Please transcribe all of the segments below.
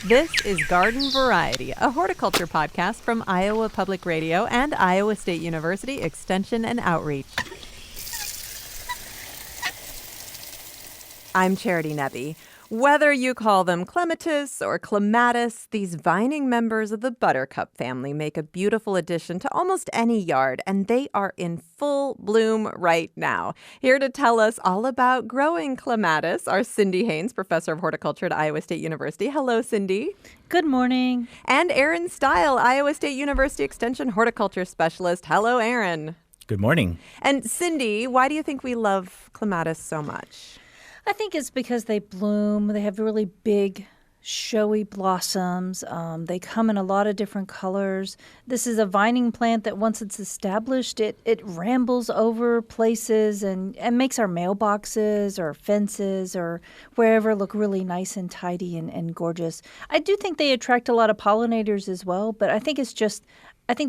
This is Garden Variety, a horticulture podcast from Iowa Public Radio and Iowa State University Extension and Outreach. I'm Charity Nebbe. Whether you call them clematis or clematis, these vining members of the buttercup family make a beautiful addition to almost any yard, and they are in full bloom right now. Here to tell us all about growing clematis are Cindy Haynes, professor of horticulture at Iowa State University. Hello, Cindy. Good morning. And Aaron Steil, Iowa State University Extension horticulture specialist. Hello, Aaron. Good morning. And Cindy, why do you think we love clematis so much? I think it's because they bloom. They have really big, showy blossoms. They come in a lot of different colors. This is a vining plant that once it's established, it rambles over places and makes our mailboxes or fences or wherever look really nice and tidy and gorgeous. I do think they attract a lot of pollinators as well, but I think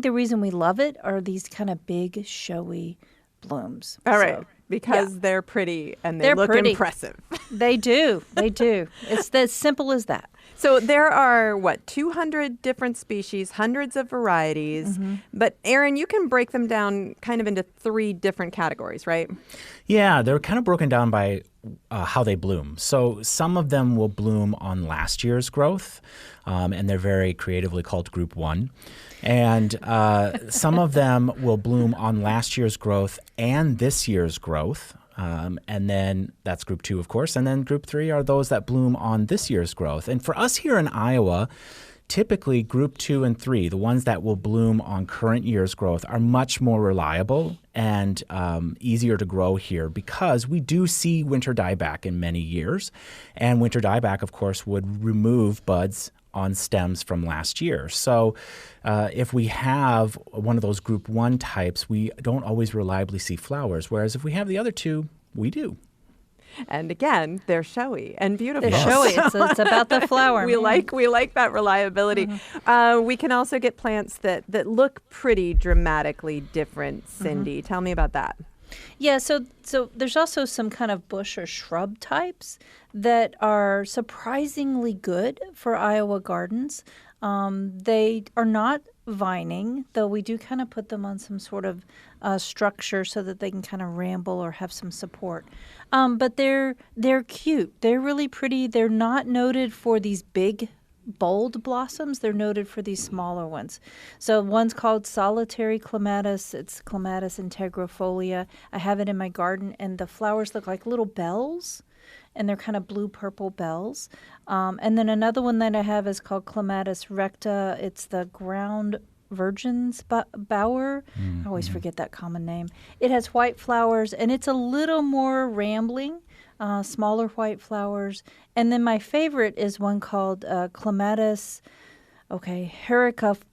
the reason we love it are these kind of big, showy blooms. All right. Because they're pretty and they look pretty. Impressive. They do. It's as simple as that. So there are, 200 different species, hundreds of varieties. Mm-hmm. But, Aaron, you can break them down kind of into three different categories, right? Yeah, they're kind of broken down by how they bloom. So some of them will bloom on last year's growth, and they're very creatively called Group 1. And some of them will bloom on last year's growth and this year's growth. And then that's Group 2, of course. And then Group 3 are those that bloom on this year's growth. And for us here in Iowa, typically Group 2 and 3, the ones that will bloom on current year's growth, are much more reliable and easier to grow here because we do see winter dieback in many years. And winter dieback, of course, would remove buds on stems from last year. So if we have one of those Group 1 types, we don't always reliably see flowers, whereas if we have the other two, we do. And again, they're showy and beautiful. They're showy. It's about the flower. We like that reliability. Mm-hmm. We can also get plants that look pretty dramatically different, Cindy. Mm-hmm. Tell me about that. Yeah, so there's also some kind of bush or shrub types that are surprisingly good for Iowa gardens. They are not vining, though we do kind of put them on some sort of structure so that they can kind of ramble or have some support. But they're cute. They're really pretty. They're not noted for these big bold blossoms. They're noted for these smaller ones. So one's called solitary clematis. It's Clematis integrifolia. I have it in my garden, and the flowers look like little bells, and they're kind of blue-purple bells. And then another one that I have is called Clematis recta. It's the ground virgin's bower. Mm-hmm. I always forget that common name. It has white flowers, and it's a little more rambling. Smaller white flowers. And then my favorite is one called Clematis, Horticulture.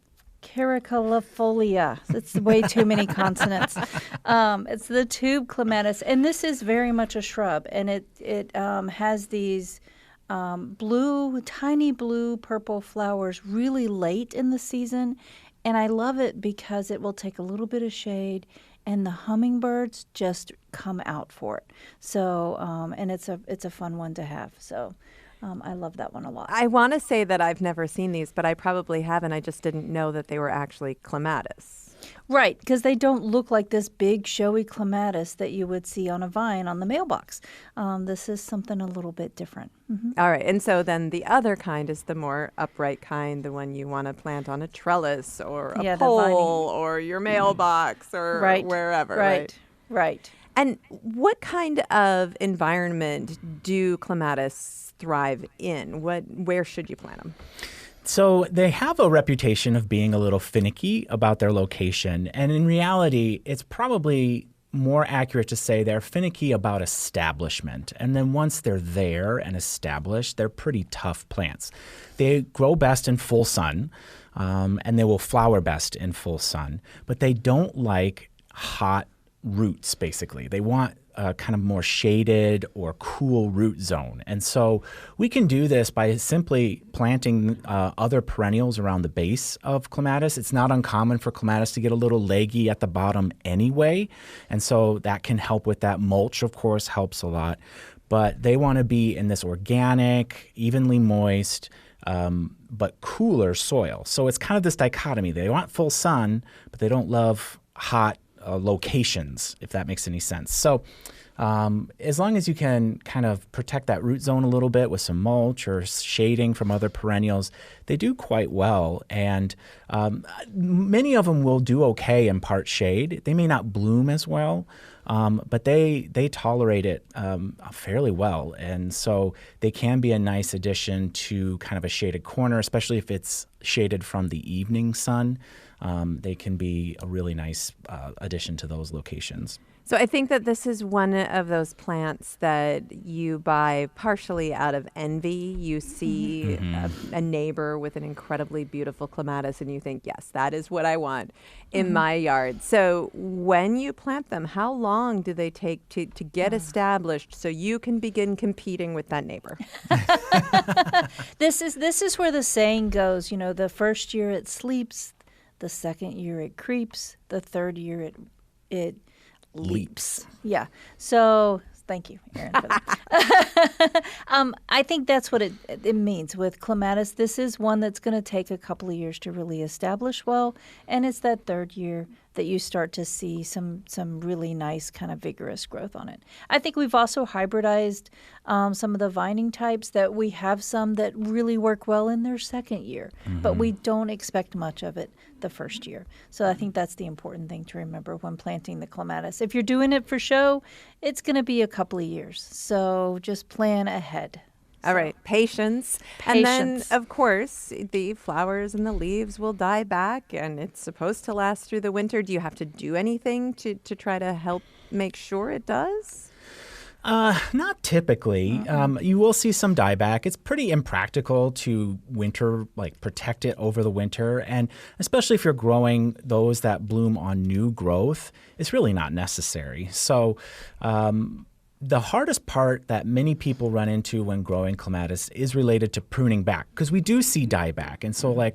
It's way too many consonants. It's the tube clematis. And this is very much a shrub. And it has these tiny blue purple flowers really late in the season. And I love it because it will take a little bit of shade and the hummingbirds just come out for it. So, and it's a fun one to have. So I love that one a lot. I want to say that I've never seen these, but I probably haven't. I just didn't know that they were actually clematis. Right, because they don't look like this big, showy clematis that you would see on a vine on the mailbox. This is something a little bit different. Mm-hmm. All right, and so then the other kind is the more upright kind, the one you want to plant on a trellis or a pole or your mailbox or wherever. Right. And what kind of environment do clematis thrive in? Where should you plant them? So they have a reputation of being a little finicky about their location. And in reality, it's probably more accurate to say they're finicky about establishment. And then once they're there and established, they're pretty tough plants. They grow best in full sun, and they will flower best in full sun. But they don't like hot roots, basically. They want a kind of more shaded or cool root zone. And so we can do this by simply planting other perennials around the base of clematis. It's not uncommon for clematis to get a little leggy at the bottom anyway. And so that can help with that. Mulch, of course, helps a lot. But they want to be in this organic, evenly moist, but cooler soil. So it's kind of this dichotomy. They want full sun, but they don't love hot locations, if that makes any sense. So as long as you can kind of protect that root zone a little bit with some mulch or shading from other perennials, they do quite well. And many of them will do okay in part shade. They may not bloom as well, but they tolerate it fairly well. And so they can be a nice addition to kind of a shaded corner, especially if it's shaded from the evening sun. They can be a really nice addition to those locations. So I think that this is one of those plants that you buy partially out of envy. You see a neighbor with an incredibly beautiful clematis and you think, yes, that is what I want in my yard. So when you plant them, how long do they take to get established so you can begin competing with that neighbor? This is where the saying goes, the first year it sleeps, the second year it creeps, the third year it leaps. Yeah. So thank you, Erin, for that. I think that's what it means with clematis. This is one that's going to take a couple of years to really establish well, and it's that third year that you start to see some really nice kind of vigorous growth on it. I think we've also hybridized some of the vining types that we have some that really work well in their second year, but we don't expect much of it the first year. So I think that's the important thing to remember when planting the clematis. If you're doing it for show, it's going to be a couple of years. So just plan ahead. All right, patience. And then, of course, the flowers and the leaves will die back, and it's supposed to last through the winter. Do you have to do anything to try to help make sure it does? Not typically. You will see some dieback. It's pretty impractical to protect it over the winter. And especially if you're growing those that bloom on new growth, it's really not necessary. So the hardest part that many people run into when growing clematis is related to pruning back, because we do see dieback. And so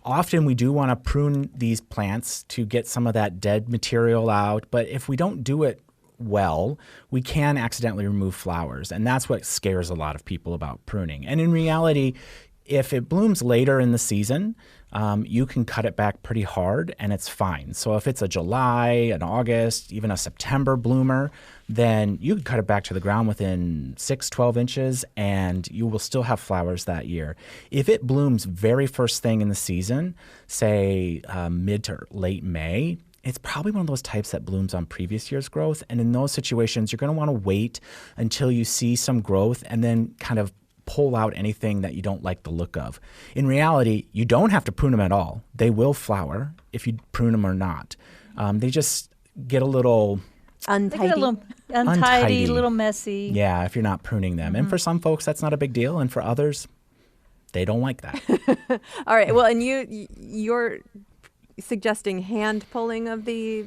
often we do want to prune these plants to get some of that dead material out. But if we don't do it well, we can accidentally remove flowers. And that's what scares a lot of people about pruning. And in reality, if it blooms later in the season, you can cut it back pretty hard and it's fine. So if it's a July, an August, even a September bloomer, then you can cut it back to the ground within 6-12 inches and you will still have flowers that year. If it blooms very first thing in the season, say mid to late May, it's probably one of those types that blooms on previous year's growth. And in those situations, you're going to want to wait until you see some growth and then kind of pull out anything that you don't like the look of. In reality, you don't have to prune them at all. They will flower if you prune them or not. They just get a little untidy. They get a little untidy, a little messy. Yeah, if you're not pruning them. And for some folks, that's not a big deal. And for others, they don't like that. All right. Well, and you're suggesting hand pulling of the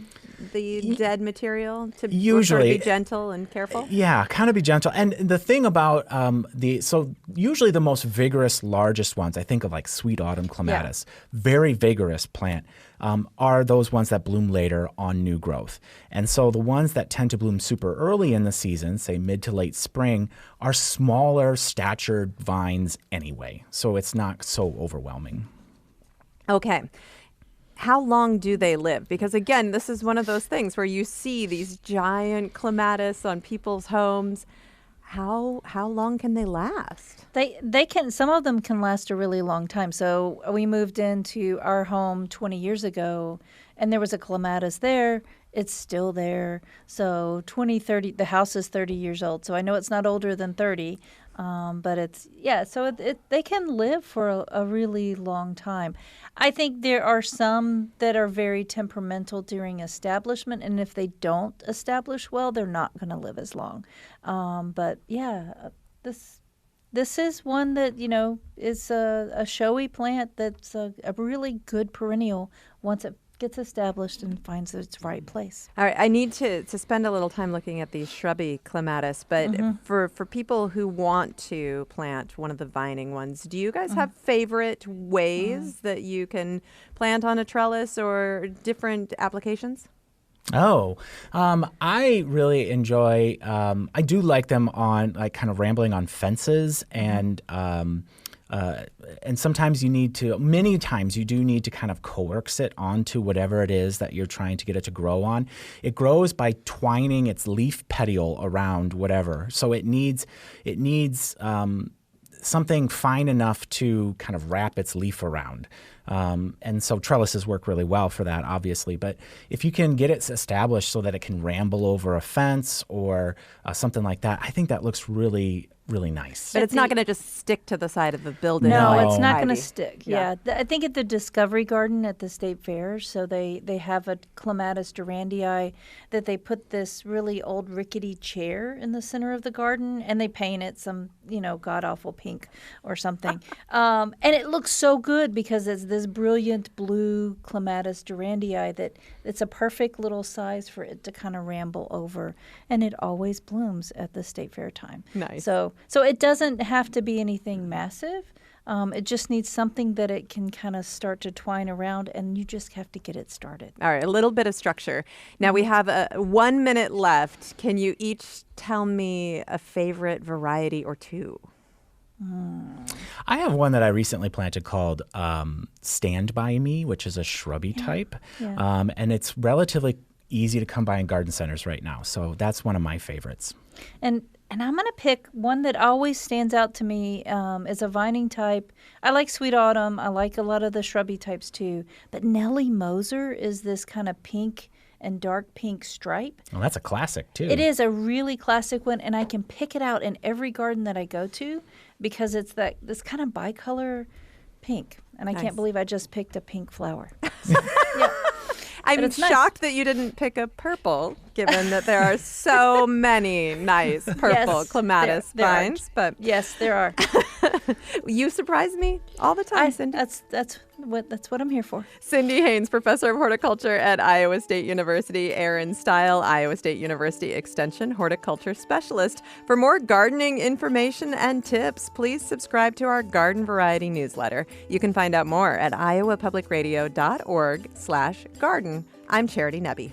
dead material to usually be gentle and careful? Yeah, kind of be gentle. And the thing about so usually the most vigorous, largest ones, I think of like sweet autumn clematis, very vigorous plant, are those ones that bloom later on new growth. And so the ones that tend to bloom super early in the season, say mid to late spring, are smaller statured vines anyway. So it's not so overwhelming. Okay. How long do they live? Because again, this is one of those things where you see these giant clematis on people's homes. How long can they last? They can. Some of them can last a really long time. So we moved into our home 20 years ago, and there was a clematis there. It's still there. So 30. The house is 30 years old. So I know it's not older than 30. But it's, so they can live for a really long time. I think there are some that are very temperamental during establishment, and if they don't establish well, they're not going to live as long. But this is one that, is a showy plant that's a really good perennial once it gets established and finds its right place. All right, I need to spend a little time looking at these shrubby clematis, but for people who want to plant one of the vining ones, do you guys have favorite ways that you can plant on a trellis or different applications? I really enjoy, I do like them on kind of rambling on fences and and sometimes many times you do need to kind of coax it onto whatever it is that you're trying to get it to grow on. It grows by twining its leaf petiole around whatever. So it needs something fine enough to kind of wrap its leaf around. And so trellises work really well for that, obviously. But if you can get it established so that it can ramble over a fence or something like that, I think that looks really, really nice. But it's not going to just stick to the side of the building. No, No. it's not going to Variety. stick. Yeah. Yeah. I think at the Discovery Garden at the State Fair, so they have a clematis durandii that they put this really old rickety chair in the center of the garden, and they paint it some, god-awful pink or something. And it looks so good because it's this brilliant blue clematis durandii that it's a perfect little size for it to kind of ramble over. And it always blooms at the State Fair time. Nice. So it doesn't have to be anything massive. It just needs something that it can kind of start to twine around, and you just have to get it started. All right, a little bit of structure. Now we have 1 minute left. Can you each tell me a favorite variety or two? I have one that I recently planted called Stand By Me, which is a shrubby type. Yeah. And it's relatively easy to come by in garden centers right now. So that's one of my favorites. And I'm going to pick one that always stands out to me as a vining type. I like Sweet Autumn. I like a lot of the shrubby types too. But Nellie Moser is this kind of pink and dark pink stripe. Well, that's a classic too. It is a really classic one, and I can pick it out in every garden that I go to because it's this kind of bicolor pink. And I Nice. can't believe I just picked a pink flower. I'm it's nice. shocked that you didn't pick a purple, given that there are so many nice purple clematis there are. vines. But Yes, there are. you surprise me all the time, Cindy. That's what I'm here for. Cindy Haynes, professor of horticulture at Iowa State University. Aaron Steil, Iowa State University Extension horticulture specialist. For more gardening information and tips, please subscribe to our Garden Variety newsletter. You can find out more at iowapublicradio.org/garden. I'm Charity Nebbe.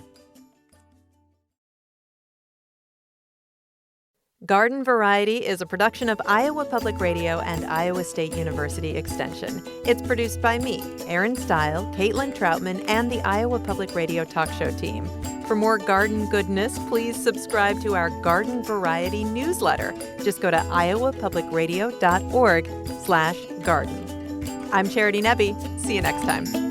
Garden Variety is a production of Iowa Public Radio and Iowa State University Extension. It's produced by me, Aaron Steil, Caitlin Troutman, and the Iowa Public Radio talk show team. For more garden goodness, please subscribe to our Garden Variety newsletter. Just go to iowapublicradio.org/garden. I'm Charity Nebbe. See you next time.